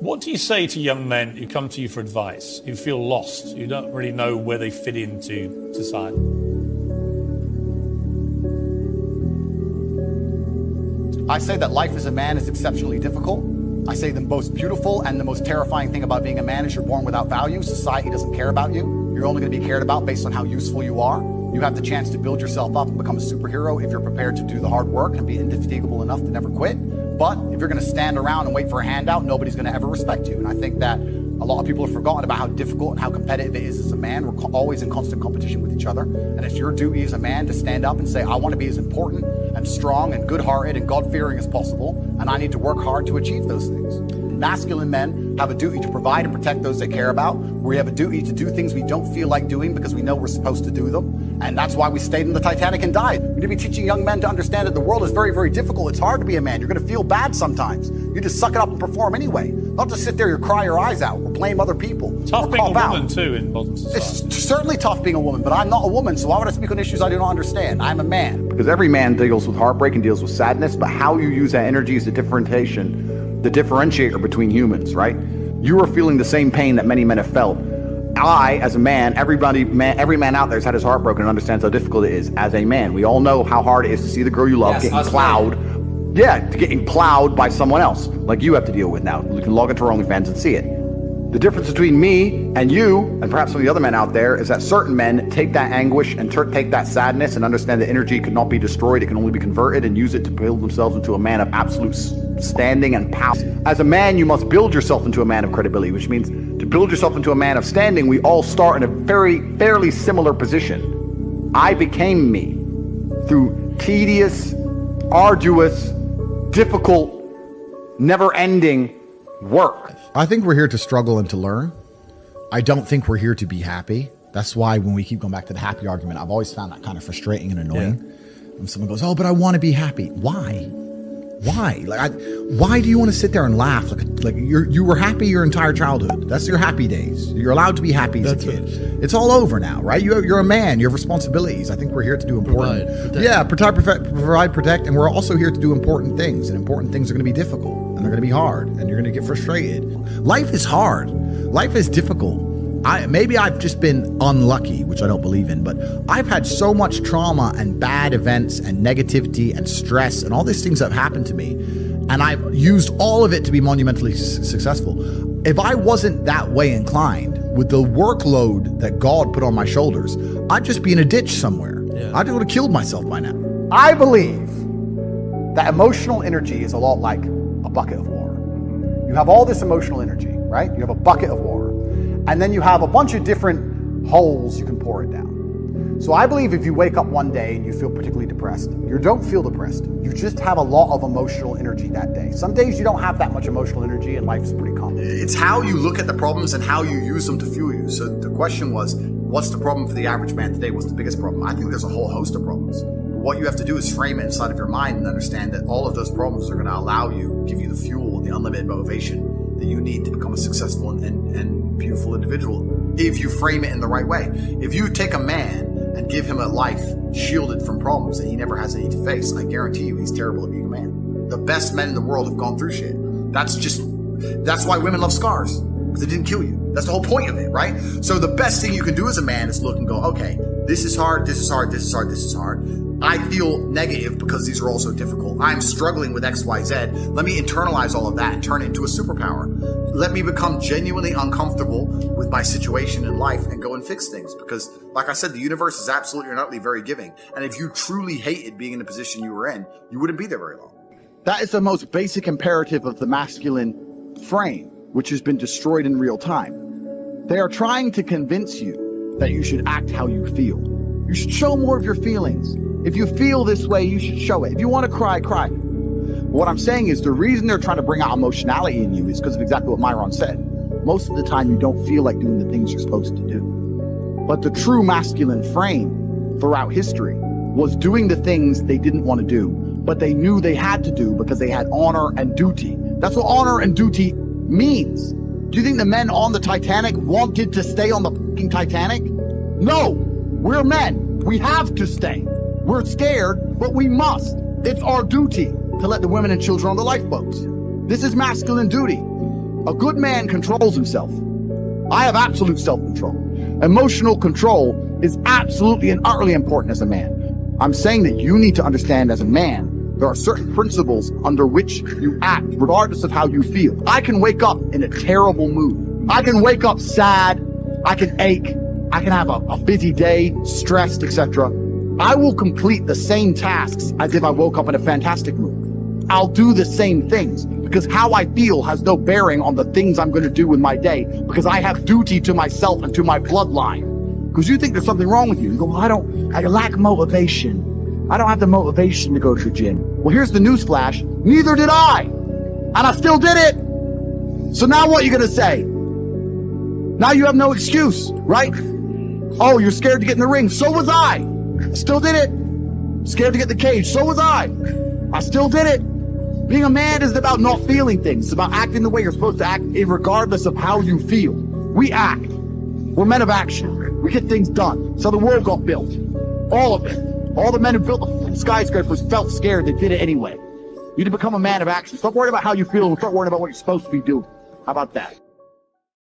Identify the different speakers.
Speaker 1: What do you say to young men who come to you for advice, who feel lost, who don't really know where they fit into society?
Speaker 2: I say that life as a man is exceptionally difficult. I say the most beautiful and the most terrifying thing about being a man is you're born without value. Society doesn't care about you. You're only going to be cared about based on how useful you are. You have the chance to build yourself up and become a superhero if you're prepared to do the hard work and be indefatigable enough to never quit. But if you're going to stand around and wait for a handout, nobody's going to ever respect you. And I think that a lot of people have forgotten about how difficult and how competitive it is as a man. We're always in constant competition with each other. And it's your duty as a man to stand up and say, I want to be as important and strong and good-hearted and God-fearing as possible, and I need to work hard to achieve those things. Masculine men have a duty to provide and protect those they care about. We have a duty to do things we don't feel like doing because we know we're supposed to do them. And that's why we stayed in the Titanic and died. We need to be teaching young men to understand that the world is very, very difficult. It's hard to be a man. You're going to feel bad sometimes. You just suck it up and perform anyway. Not just sit there and cry your eyes out or blame other people.
Speaker 1: Tough being a woman too in modern society.
Speaker 2: It's certainly tough being a woman, but I'm not a woman, so why would I speak on issues I do not understand? I'm a man. Because every man deals with heartbreak and deals with sadness, but how you use that energy is the differentiator between humans, right? You are feeling the same pain that many men have felt. I, as a man, every man out there has had his heart broken and understands how difficult it is as a man. We all know how hard it is to see the girl you love getting plowed. Yeah, getting plowed by someone else, like you have to deal with now. You can log into our OnlyFans and see it. The difference between me and you, and perhaps some of the other men out there, is that certain men take that anguish and take that sadness and understand that energy cannot be destroyed, it can only be converted, and use it to build themselves into a man of absolute standing and power. As a man, you must build yourself into a man of credibility, which means to build yourself into a man of standing, we all start in a fairly similar position. I became me through tedious, arduous, difficult, never-ending work.
Speaker 3: I think we're here to struggle and to learn. I don't think we're here to be happy. That's why when we keep going back to the happy argument, I've always found that kind of frustrating and annoying. Yeah. When someone goes, oh, but I want to be happy. Why? Why do you want to sit there and laugh? Like you were happy your entire childhood. That's your happy days. You're allowed to be happy as a kid. It's all over now, right? You're a man. You have responsibilities. I think we're here to do important. Provide, protect, and we're also here to do important things. And important things are going to be difficult, and they're going to be hard, and you're going to get frustrated. Life is hard. Life is difficult. Maybe I've just been unlucky, which I don't believe in, but I've had so much trauma and bad events and negativity and stress and all these things that have happened to me, and I've used all of it to be monumentally successful. If I wasn't that way inclined with the workload that God put on my shoulders, I'd just be in a ditch somewhere. Yeah. I'd would have killed myself by now.
Speaker 2: I believe that emotional energy is a lot like a bucket of water. You have all this emotional energy, right? You have a bucket of water. And then you have a bunch of different holes you can pour it down. So I believe if you wake up one day and you feel particularly depressed, you don't feel depressed. You just have a lot of emotional energy that day. Some days you don't have that much emotional energy and life's pretty calm. It's how you look at the problems and how you use them to fuel you. So the question was, what's the problem for the average man today? What's the biggest problem? I think there's a whole host of problems. What you have to do is frame it inside of your mind and understand that all of those problems are going to allow you, give you the fuel, the unlimited motivation that you need to become a successful and beautiful individual if you frame it in the right way. If you take a man and give him a life shielded from problems that he never has any to face, I guarantee you he's terrible at being a man. The best men in the world have gone through shit. That's why women love scars. They didn't kill you. That's the whole point of it, right? So the best thing you can do as a man is look and go, okay, this is hard, this is hard, this is hard, this is hard. I feel negative because these are all so difficult. I'm struggling with X, Y, Z. Let me internalize all of that and turn it into a superpower. Let me become genuinely uncomfortable with my situation in life and go and fix things. Because, like I said, the universe is absolutely and utterly very giving. And if you truly hated being in the position you were in, you wouldn't be there very long. That is the most basic imperative of the masculine frame, which has been destroyed in real time. They are trying to convince you that you should act how you feel. You should show more of your feelings. If you feel this way, you should show it. If you want to cry, cry. What I'm saying is the reason they're trying to bring out emotionality in you is because of exactly what Myron said. Most of the time, you don't feel like doing the things you're supposed to do. But the true masculine frame throughout history was doing the things they didn't want to do, but they knew they had to do because they had honor and duty. That's what honor and duty means. Do you think the men on the Titanic wanted to stay on the fucking Titanic? No, we're men. We have to stay. We're scared, but we must. It's our duty to let the women and children on the lifeboats. This is masculine duty. A good man controls himself. I have absolute self-control. Emotional control is absolutely and utterly important as a man. I'm saying that you need to understand as a man, there are certain principles under which you act, regardless of how you feel. I can wake up in a terrible mood. I can wake up sad. I can ache. I can have a busy day, stressed, etc. I will complete the same tasks as if I woke up in a fantastic mood. I'll do the same things because how I feel has no bearing on the things I'm going to do with my day, because I have duty to myself and to my bloodline. Because you think there's something wrong with you. You go, well, I lack motivation. I don't have the motivation to go to the gym. Well, here's the newsflash. Neither did I. And I still did it. So now what are you going to say? Now you have no excuse, right? Oh, you're scared to get in the ring. So was I. Still did it. Scared to get in the cage. So was I. I still did it. Being a man isn't about not feeling things. It's about acting the way you're supposed to act, regardless of how you feel. We act. We're men of action. We get things done. So the world got built. All of it. All the men who built the skyscrapers felt scared. They did it anyway. You need to become a man of action. Stop worrying about how you feel and start worrying about what you're supposed to be doing. How about that?